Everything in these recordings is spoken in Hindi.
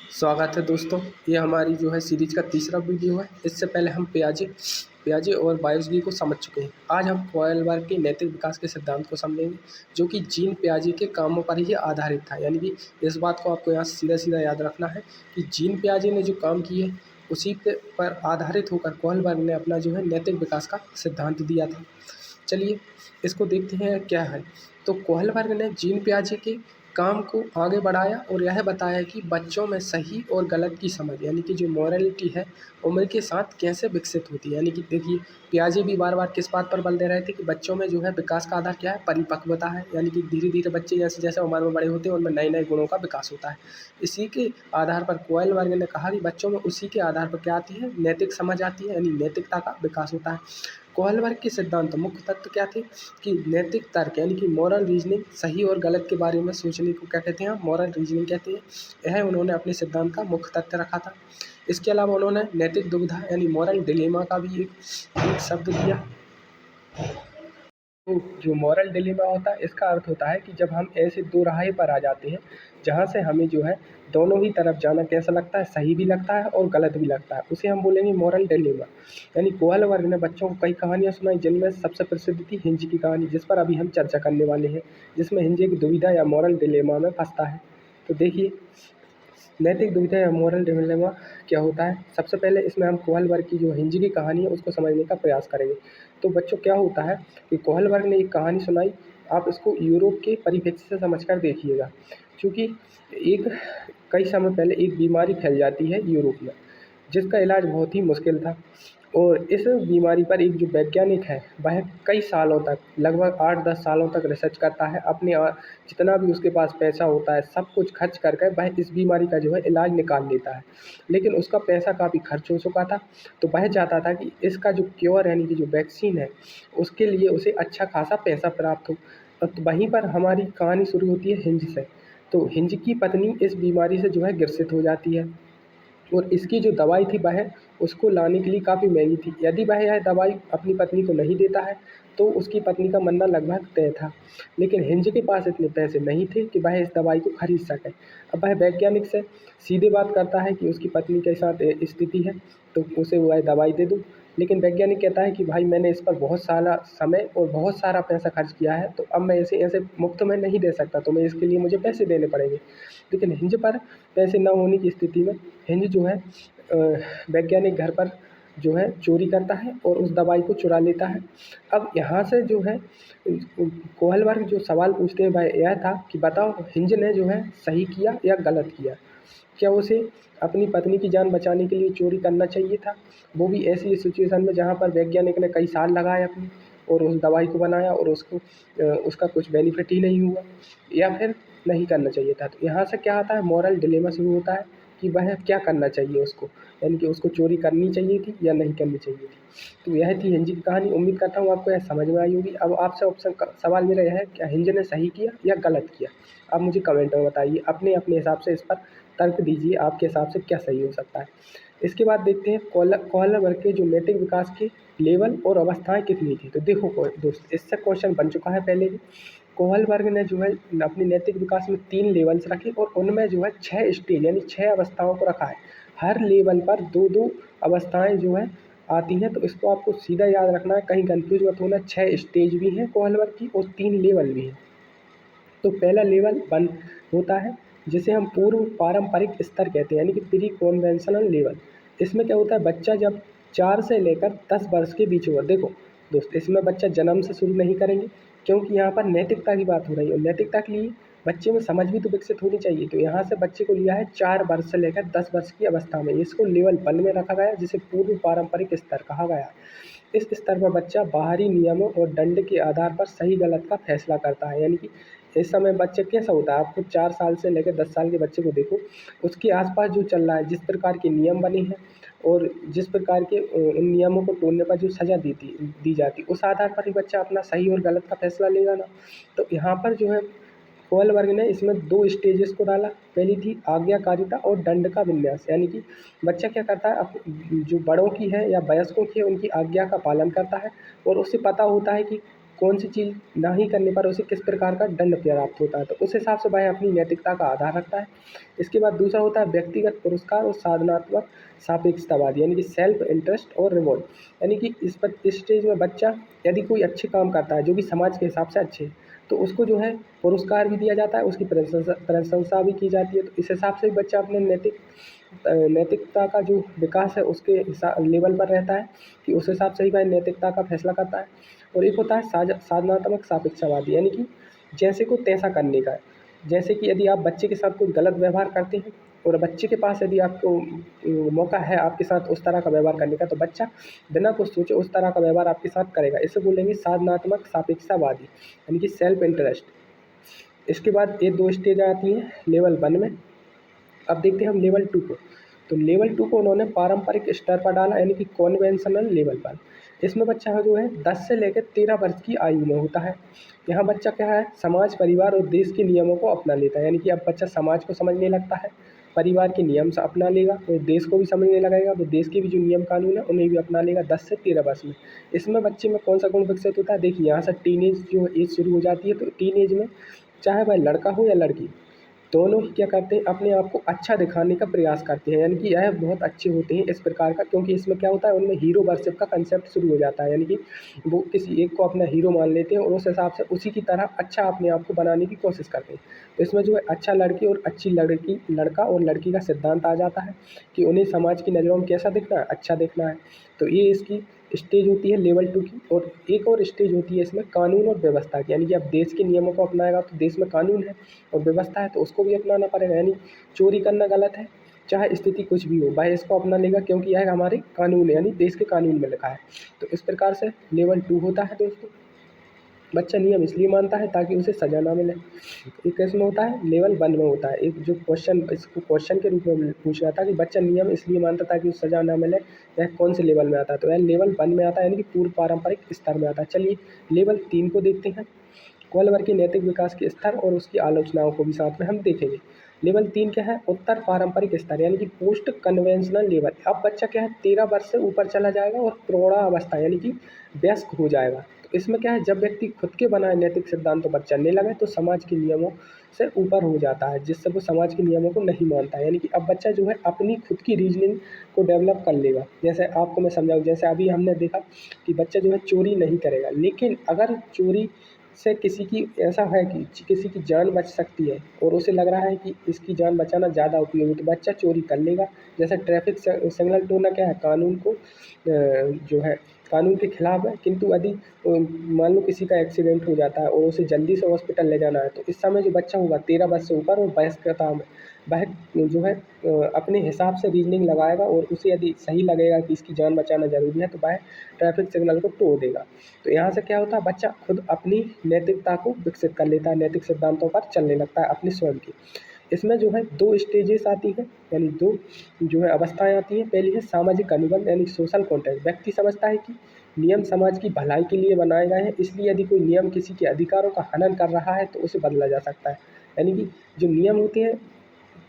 स्वागत है दोस्तों। ये हमारी जो है सीरीज का तीसरा वीडियो है। इससे पहले हम पियाजे और बायोलॉजी को समझ चुके हैं। आज हम कोहलबर्ग के नैतिक विकास के सिद्धांत को समझेंगे, जो कि जीन पियाजे के कामों पर ही आधारित था। यानी कि इस बात को आपको यहाँ सीधा सीधा याद रखना है कि जीन पियाजे ने जो काम किए उसी पर आधारित होकर कोहलबर्ग ने अपना जो है नैतिक विकास का सिद्धांत दिया था। चलिए इसको देखते हैं क्या है। तो कोहलबर्ग ने जीन पियाजे के काम को आगे बढ़ाया और यह बताया कि बच्चों में सही और गलत की समझ, यानी कि जो मॉरलिटी है, उम्र के साथ कैसे विकसित होती है। यानी कि देखिए, पियाजे भी बार बार किस बात पर बल दे रहे थे कि बच्चों में जो है विकास का आधार क्या है, परिपक्वता है। यानी कि धीरे धीरे बच्चे जैसे जैसे उम्र में बड़े होते हैं उनमें नए नए गुणों का विकास होता है। इसी के आधार पर कोहलबर्ग ने कहा कि बच्चों में उसी के आधार पर क्या आती है, नैतिक समझ आती है, यानी नैतिकता का विकास होता है। कोहलबर्ग के सिद्धांत मुख्य तत्व क्या थे कि नैतिक तर्क, यानी कि मॉरल रीजनिंग, सही और गलत के बारे में सोचने को क्या कहते हैं, मॉरल रीजनिंग कहते हैं। यह उन्होंने अपने सिद्धांत का मुख्य तथ्य रखा था। इसके अलावा उन्होंने नैतिक दुविधा यानी मॉरल डिलेमा का भी एक शब्द दिया। तो जो मॉरल डिलेमा होता है, इसका अर्थ होता है कि जब हम ऐसे दो राह पर आ जाते हैं जहाँ से हमें जो है दोनों ही तरफ जाना कैसा लगता है, सही भी लगता है और गलत भी लगता है, उसे हम बोलेंगे मॉरल डिलेमा। यानी कोहलबर्ग ने बच्चों को कई कहानियाँ सुनाई, जिनमें सबसे प्रसिद्ध थी हिंज की कहानी, जिस पर अभी हम चर्चा करने वाले हैं, जिसमें हिंज एक दुविधा या मॉरल डिलेमा में फंसता है। तो देखिए, नैतिक दुविधा या मॉरल डिलेमा क्या होता है। सबसे पहले इसमें हम कोहलबर्ग की जो हिंज की कहानी है उसको समझने का प्रयास करेंगे। तो बच्चों, क्या होता है कि कोहलबर्ग ने एक कहानी सुनाई, आप इसको यूरोप के परिप्रेक्ष्य से समझकर देखिएगा। क्योंकि एक कई समय पहले एक बीमारी फैल जाती है यूरोप में, जिसका इलाज बहुत ही मुश्किल था। और इस बीमारी पर एक जो वैज्ञानिक है वह कई सालों तक, लगभग 8-10 सालों तक रिसर्च करता है। अपने जितना भी उसके पास पैसा होता है सब कुछ खर्च कर वह इस बीमारी का जो है इलाज निकाल लेता है। लेकिन उसका पैसा काफ़ी खर्च हो चुका था, तो वह चाहता था कि इसका जो क्योर, यानी कि जो वैक्सीन है, उसके लिए उसे अच्छा खासा पैसा प्राप्त हो। तो वहीं पर हमारी कहानी शुरू होती है हिंज से। तो हिंज की पत्नी इस बीमारी से जो है ग्रसित हो जाती है, और इसकी जो दवाई थी वह उसको लाने के लिए काफ़ी महंगी थी। यदि वह यह दवाई अपनी पत्नी को नहीं देता है तो उसकी पत्नी का मरना लगभग तय था। लेकिन हिंज के पास इतने पैसे नहीं थे कि वह इस दवाई को खरीद सके। अब वह वैज्ञानिक से सीधे बात करता है कि उसकी पत्नी के साथ स्थिति है, तो उसे वह दवाई दे दूँ। लेकिन वैज्ञानिक कहता है कि भाई, मैंने इस पर बहुत सारा समय और बहुत सारा पैसा खर्च किया है, तो अब मैं इसे ऐसे मुफ्त में नहीं दे सकता, तो मैं इसके लिए मुझे पैसे देने पड़ेंगे। लेकिन हिंज पर पैसे न होने की स्थिति में हिंज जो है वैज्ञानिक घर पर जो है चोरी करता है और उस दवाई को चुरा लेता है। अब यहाँ से जो है कोहलबर्ग जो सवाल पूछते हैं वह यह था कि बताओ, हिंज ने जो है सही किया या गलत किया? क्या उसे अपनी पत्नी की जान बचाने के लिए चोरी करना चाहिए था, वो भी ऐसी सिचुएशन में जहाँ पर वैज्ञानिक ने कई साल लगाए अपनी और उस दवाई को बनाया और उसका कुछ बेनिफिट ही नहीं हुआ, या फिर नहीं करना चाहिए था? तो यहाँ से क्या आता है, मॉरल डिलेमा शुरू होता है कि वह क्या करना चाहिए उसको, यानी कि उसको चोरी करनी चाहिए थी या नहीं करनी चाहिए थी। तो यह थी हिंज की कहानी। उम्मीद करता हूँ आपको यह समझ में आई होगी। अब आपसे सवाल मेरा यह है, क्या हिंज ने सही किया या गलत किया? आप मुझे कमेंट में बताइए, अपने अपने हिसाब से इस पर तर्क दीजिए, आपके हिसाब से क्या सही हो सकता है। इसके बाद देखते हैं कोहलबर्ग के जो नैतिक विकास के लेवल और अवस्थाएं कितनी थी। तो देखो दोस्त, इससे क्वेश्चन बन चुका है पहले भी। कोहलबर्ग ने जो है अपने नैतिक विकास में 3 लेवल्स रखे और उनमें जो है 6 स्टेज यानी 6 अवस्थाओं को रखा है। हर लेवल पर 2-2 अवस्थाएं जो है आती हैं, तो इसको आपको सीधा याद रखना है, कहीं कन्फ्यूज मत होना। 6 स्टेज भी हैं कोहलबर्ग की और 3 लेवल भी हैं। तो पहला लेवल 1 होता है, जिसे हम पूर्व पारंपरिक स्तर कहते हैं, यानी कि प्री कन्वेंशनल लेवल। इसमें क्या होता है, बच्चा जब 4 से लेकर 10 वर्ष के बीच होगा। देखो दोस्त, इसमें बच्चा जन्म से शुरू नहीं करेंगे, क्योंकि यहाँ पर नैतिकता की बात हो रही है और नैतिकता के लिए बच्चे में समझ भी तो विकसित होनी चाहिए। तो यहाँ से बच्चे को लिया है 4 वर्ष से लेकर 10 वर्ष की अवस्था में, इसको लेवल 1 में रखा गया, जिसे पूर्व पारंपरिक स्तर कहा गया। इस स्तर पर बच्चा बाहरी नियमों और दंड के आधार पर सही गलत का फैसला करता है। यानी कि इस समय बच्चे कैसा होता है, आपको 4 साल से लेकर 10 साल के बच्चे को देखो, उसके आसपास जो चल रहा है, जिस प्रकार के नियम बने हैं और जिस प्रकार के उन नियमों को तोड़ने पर जो सज़ा दी जाती, उस आधार पर ही बच्चा अपना सही और गलत का फैसला लेगा ना। तो यहाँ पर जो है कोहलबर्ग ने इसमें 2 स्टेजेस को डाला। पहली थी आज्ञाकारिता और दंड का विन्यास, यानी कि बच्चा क्या करता है, जो बड़ों की है या वयस्कों की है उनकी आज्ञा का पालन करता है और उसे पता होता है कि कौन सी चीज़ नहीं करने पर उसे किस प्रकार का दंड प्राप्त होता है, तो उस हिसाब से वह अपनी नैतिकता का आधार रखता है। इसके बाद दूसरा होता है व्यक्तिगत पुरस्कार और साधनात्मक सापेक्षतावाद, यानी कि सेल्फ इंटरेस्ट और रिवॉर्ड। यानी कि इस स्टेज में बच्चा यदि कोई अच्छे काम करता है जो कि समाज के हिसाब से अच्छे हैं, तो उसको जो है पुरस्कार भी दिया जाता है, उसकी प्रशंसा भी की जाती है। तो इस हिसाब से बच्चा अपने नैतिकता का जो विकास है उसके लेवल पर रहता है कि उस हिसाब से ही वह नैतिकता का फैसला करता है। और एक होता है साधनात्मक सापेक्षतावादी, यानी कि जैसे को तैसा करने का। जैसे कि यदि आप बच्चे के साथ कोई गलत व्यवहार करते हैं और बच्चे के पास यदि आपको मौका है आपके साथ उस तरह का व्यवहार करने का, तो बच्चा बिना कुछ सोचे उस तरह का व्यवहार आपके साथ करेगा। इसे बोलेंगे साधनात्मक सापेक्षतावादी, यानी कि सेल्फ इंटरेस्ट। इसके बाद ये 2 स्टेज आती हैं लेवल 1 में। अब देखते हैं हम लेवल 2 को। तो लेवल 2 को उन्होंने पारंपरिक स्तर पर डाला, यानी कि कन्वेंशनल लेवल पर। इसमें बच्चा जो है 10 से लेकर 13 वर्ष की आयु में होता है। यहाँ बच्चा क्या है, समाज, परिवार और देश के नियमों को अपना लेता है। यानी कि अब बच्चा समाज को समझने लगता है, परिवार के नियम से अपना लेगा और देश को भी समझने लगेगा, तो देश के भी जो नियम कानून है उन्हें भी अपना लेगा 10 से 13 वर्ष में। इसमें बच्चे में कौन सा गुण विकसित होता है, देखिए यहाँ से टीनेज जो एज शुरू हो जाती है। तो टीनेज में चाहे वह लड़का हो या लड़की, दोनों ही क्या करते हैं, अपने आप को अच्छा दिखाने का प्रयास करते हैं। यानी कि यह बहुत अच्छे होते हैं इस प्रकार का, क्योंकि इसमें क्या होता है, उनमें हीरो वर्शिप का कंसेप्ट शुरू हो जाता है। यानी कि वो किसी एक को अपना हीरो मान लेते हैं और उस हिसाब से उसी की तरह अच्छा अपने आप को बनाने की कोशिश करते हैं। तो इसमें जो है अच्छा लड़की और अच्छी लड़की, लड़का और लड़की का सिद्धांत आ जाता है कि उन्हें समाज की नज़रों में कैसा दिखना है, अच्छा दिखना है। तो ये इसकी स्टेज होती है लेवल 2 की। और एक और स्टेज होती है इसमें कानून और व्यवस्था की, यानी कि अब देश के नियमों को अपनाएगा तो देश में कानून है और व्यवस्था है तो उसको भी अपनाना पड़ेगा। यानी चोरी करना गलत है, चाहे स्थिति कुछ भी हो, भाई इसको अपना लेगा क्योंकि यह हमारे कानून है, यानी देश के कानून में लिखा है। तो इस प्रकार से लेवल 2 होता है दोस्तों। बच्चा नियम इसलिए मानता है ताकि उसे सज़ा ना मिले। एक इसमें होता है लेवल 1 में होता है, एक जो क्वेश्चन, इसको क्वेश्चन के रूप में पूछ रहा था कि बच्चा नियम इसलिए मानता था कि उसे सज़ा ना मिले, यह कौन से लेवल में आता है, तो यह लेवल 1 में आता है, यानी कि पूर्व पारंपरिक स्तर में आता है। चलिए लेवल 3 को देखते हैं। कोहलवर के नैतिक विकास के स्तर और उसकी आलोचनाओं को भी साथ में हम देखेंगे। लेवल 3 क्या है, उत्तर पारंपरिक स्तर, यानी कि पोस्ट कन्वेंशनल लेवल। अब बच्चा क्या है 13 वर्ष से ऊपर चला जाएगा और प्रौढ़ावस्था यानी कि वयस्क हो जाएगा। तो इसमें क्या है, जब व्यक्ति खुद के बनाए नैतिक सिद्धांतों पर चलने लगे तो समाज के नियमों से ऊपर हो जाता है, जिससे वो समाज के नियमों को नहीं मानता है। यानी कि अब बच्चा जो है अपनी खुद की रीजनिंग को डेवलप कर लेगा। जैसे आपको मैं समझाऊँ, जैसे अभी हमने देखा कि बच्चा जो है चोरी नहीं करेगा, लेकिन अगर चोरी से किसी की ऐसा है कि किसी की जान बच सकती है और उसे लग रहा है कि इसकी जान बचाना ज़्यादा उपयोगी है, तो बच्चा चोरी कर लेगा। जैसे ट्रैफिक सिग्नल तोड़ना क्या है, कानून को जो है कानून के खिलाफ है, किंतु यदि मान लो किसी का एक्सीडेंट हो जाता है और उसे जल्दी से हॉस्पिटल ले जाना है, तो इस समय जो बच्चा होगा 13 वर्ष से ऊपर और वयस्कता में, वह जो है अपने हिसाब से रीजनिंग लगाएगा और उसे यदि सही लगेगा कि इसकी जान बचाना ज़रूरी है तो वह ट्रैफिक सिग्नल को तोड़ देगा। तो यहाँ से क्या होता है, बच्चा खुद अपनी नैतिकता को विकसित कर लेता है, नैतिक सिद्धांतों पर चलने लगता है अपनी स्वयं की। इसमें जो है 2 स्टेजेस आती हैं, यानी 2 जो है अवस्थाएँ आती हैं। पहली है सामाजिक अनुबंध, यानी सोशल कॉन्ट्रैक्ट। व्यक्ति समझता है कि नियम समाज की भलाई के लिए बनाए गए हैं, इसलिए यदि कोई नियम किसी के अधिकारों का हनन कर रहा है तो उसे बदला जा सकता है। यानी कि जो नियम होते हैं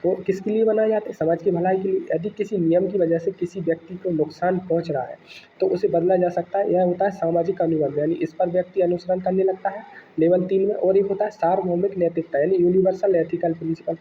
वो किसके लिए बनाए जाते हैं, समाज की भलाई के लिए। यदि किसी नियम की वजह से किसी व्यक्ति को नुकसान पहुंच रहा है तो उसे बदला जा सकता है। यह होता है सामाजिक अनुबंध, यानी इस पर व्यक्ति अनुसरण करने लगता है लेवल 3 में। और एक होता है सार्वभौमिक नैतिकता, यानी यूनिवर्सल एथिकल प्रिंसिपल,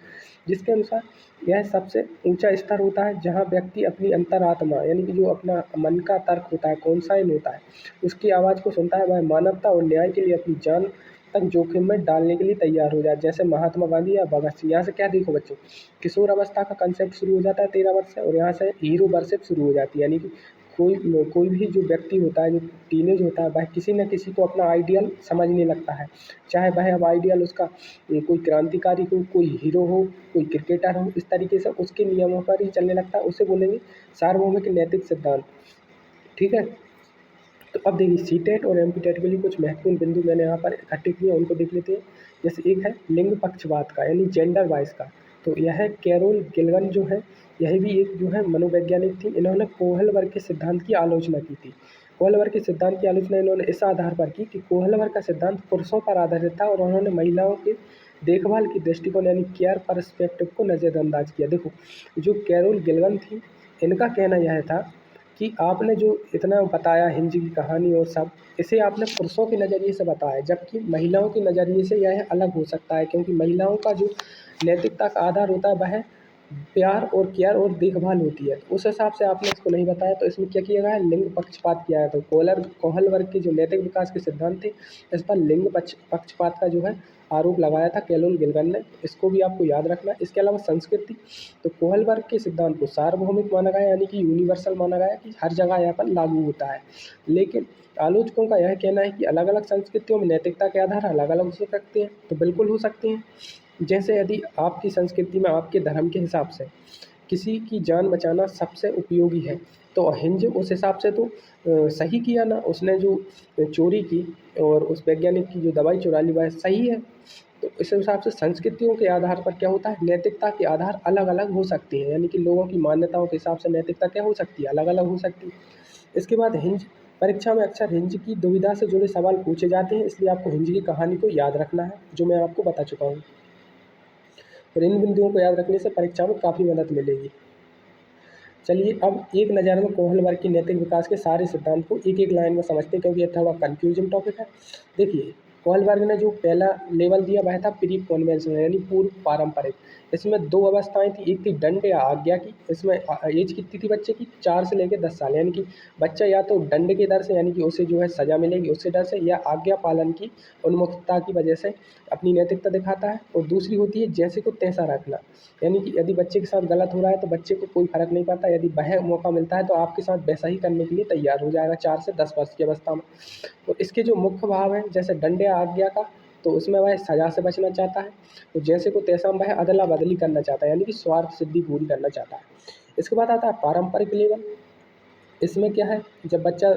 जिसके अनुसार यह सबसे ऊंचा स्तर होता है जहां व्यक्ति अपनी अंतरात्मा, यानी कि जो अपना मन का तर्क होता है, कॉन्साइन होता है, उसकी आवाज़ को सुनता है। वह मानवता और न्याय के लिए अपनी जान तक जोखिम में डालने के लिए तैयार हो जाए, जैसे महात्मा गांधी या भगत सिंह। यहाँ से क्या देखो बच्चों, किशोर अवस्था का कंसेप्ट शुरू हो जाता है 13 वर्ष से, और यहाँ से हीरो वर्शिप शुरू हो जाती है। यानी कि कोई भी जो व्यक्ति होता है, जो टीनेज होता है, वह किसी न किसी को अपना आइडियल समझने लगता है। चाहे वह अब आइडियल उसका कोई क्रांतिकारी हो, कोई हीरो हो, कोई क्रिकेटर हो, इस तरीके से उसके नियमों पर ही चलने लगता है। उसे बोलेंगे सार्वभौमिक नैतिक सिद्धांत। ठीक है। तो अब देखिए सीटेट और एमपीटेट के लिए कुछ महत्वपूर्ण बिंदु मैंने यहाँ पर इकट्ठे किए हैं, उनको देख लेते हैं। जैसे एक है लिंग पक्षपात का, यानी जेंडर वाइज का। तो यह कैरोल गिलगन जो है, यह भी एक जो है मनोवैज्ञानिक थी। इन्होंने कोहलवर के सिद्धांत की आलोचना की थी। कोहलवर के सिद्धांत की आलोचना इन्होंने इस आधार पर की कि कोहलवर का सिद्धांत पुरुषों पर आधारित था और उन्होंने महिलाओं के देखभाल की दृष्टिकोण, यानी केयर पर्सपेक्टिव को नज़रअंदाज किया। देखो जो कैरोल गिलगन थी, इनका कहना यह था कि आपने जो इतना बताया हिंज की कहानी और सब, इसे आपने पुरुषों के नज़रिए से बताया, जबकि महिलाओं के नज़रिए से यह अलग हो सकता है, क्योंकि महिलाओं का जो नैतिकता का आधार होता है वह प्यार और केयर और देखभाल होती है। तो उस हिसाब से आपने इसको नहीं बताया, तो इसमें क्या किया गया है, लिंग पक्षपात किया है। तो कोहल वर्ग के जो नैतिक विकास के सिद्धांत थे, इस पर लिंग पक्षपात का जो है आरोप लगाया था कैलोन गिलगन ने। इसको भी आपको याद रखना है। इसके अलावा संस्कृति, तो कोहल वर्ग के सिद्धांत को सार्वभौमिक माना गया, यानी कि यूनिवर्सल माना गया, कि हर जगह यहाँ पर लागू होता है। लेकिन आलोचकों का यह कहना है कि अलग अलग संस्कृतियों में नैतिकता के आधार अलग अलग हो सकते हैं। तो बिल्कुल हो सकते हैं। जैसे यदि आपकी संस्कृति में आपके धर्म के हिसाब से किसी की जान बचाना सबसे उपयोगी है, तो अहिंज उस हिसाब से तो सही किया ना, उसने जो चोरी की और उस वैज्ञानिक की जो दवाई चुरा ली वह सही है। तो इस हिसाब से संस्कृतियों के आधार पर क्या होता है, नैतिकता के आधार अलग अलग हो सकती है, यानी कि लोगों की मान्यताओं के हिसाब से नैतिकता क्या हो सकती है, अलग अलग हो सकती है। इसके बाद हिंज, परीक्षा में अक्सर हिंज की दुविधा से जुड़े सवाल पूछे जाते हैं, इसलिए आपको हिंज की कहानी को याद रखना है, जो मैं आपको बता चुका हूँ। और इन बिंदुओं को याद रखने से परीक्षा में काफ़ी मदद मिलेगी। चलिए अब एक नज़र में कोहल वर्ग की नैतिक विकास के सारे सिद्धांत को एक एक लाइन में समझते हैं, क्योंकि ये थोड़ा कंफ्यूजिंग टॉपिक है। देखिए, कोहल वर्ग ने जो पहला लेवल दिया वह था प्री कन्वेंशनल, यानी पूर्व पारंपरिक। इसमें दो अवस्थाएं थी, एक थी दंड या आज्ञा की। इसमें एज कितनी थी बच्चे की, 4 से लेकर 10 साल, यानी कि बच्चा या तो दंड के डर से, यानी कि उसे जो है सजा मिलेगी उससे डर से, या आज्ञा पालन की उन्मुखता की वजह से अपनी नैतिकता दिखाता है। और दूसरी होती है जैसे को तैसा रखना, यानी कि यदि बच्चे के साथ गलत हो रहा है तो बच्चे को कोई फ़र्क नहीं पड़ता, यदि वह मौका मिलता है तो आपके साथ वैसा ही करने के लिए तैयार हो जाएगा 4 से 10 वर्ष की अवस्था में। और इसके जो मुख्य भाव हैं, जैसे दंड या आज्ञा का, तो उसमें वह सज़ा से बचना चाहता है। तो जैसे को तैसा में वह अदला-बदली करना चाहता है, यानी कि स्वार्थ सिद्धि पूरी करना चाहता है। इसके बाद आता है पारंपरिक लेवल। इसमें क्या है, जब बच्चा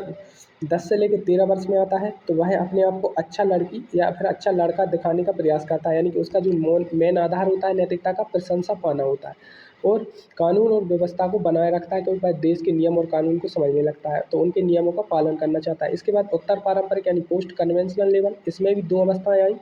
10 से लेकर 13 वर्ष में आता है तो वह अपने आप को अच्छा लड़की या फिर अच्छा लड़का दिखाने का प्रयास करता है, यानी कि उसका जो मेन आधार होता है नैतिकता का, प्रशंसा पाना होता है। और कानून और व्यवस्था को बनाए रखता है, क्योंकि वह देश के नियम और कानून को समझने लगता है, तो उनके नियमों का पालन करना चाहता है। इसके बाद उत्तर पारंपरिक यानी पोस्ट कन्वेंशनल लेवल, इसमें भी 2 अवस्थाएँ आई,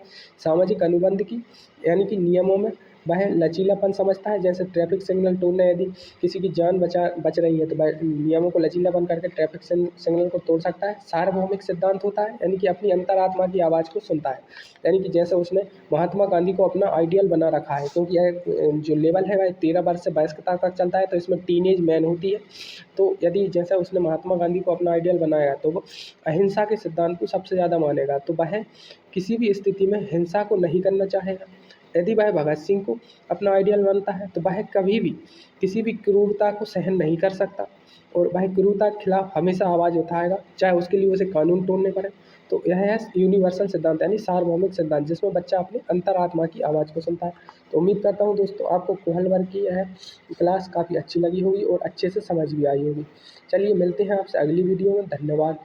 सामाजिक अनुबंध की, यानी कि नियमों में वह लचीलापन समझता है। जैसे ट्रैफिक सिग्नल तोड़ना, यदि किसी की जान बच रही है तो वह नियमों को लचीलापन करके ट्रैफिक सिग्नल को तोड़ सकता है। सार्वभौमिक सिद्धांत होता है, यानी कि अपनी अंतरात्मा की आवाज़ को सुनता है, यानी कि जैसे उसने महात्मा गांधी को अपना आइडियल बना रखा है, क्योंकि यह जो लेवल है वह 13 वर्ष से वयस्कता तक चलता है, तो इसमें टीनेज मैन होती है। तो यदि जैसा उसने महात्मा गांधी को अपना आइडियल बनाया तो वो अहिंसा के सिद्धांत को सबसे ज़्यादा मानेगा, तो वह किसी भी स्थिति में हिंसा को नहीं करना चाहेगा। यदि वह भगत सिंह को अपना आइडियल मानता है तो वह कभी भी किसी भी क्रूरता को सहन नहीं कर सकता, और वह क्रूरता के खिलाफ हमेशा आवाज़ उठाएगा, चाहे उसके लिए उसे कानून तोड़ने पड़े। तो यह है यूनिवर्सल सिद्धांत, यानी सार्वभौमिक सिद्धांत, जिसमें बच्चा अपनी अंतरात्मा की आवाज़ को सुनता है। तो उम्मीद करता हूँ दोस्तों आपको कोहल वर्ग की यह क्लास काफ़ी अच्छी लगी होगी और अच्छे से समझ भी आई होगी। चलिए मिलते हैं आपसे अगली वीडियो में। धन्यवाद।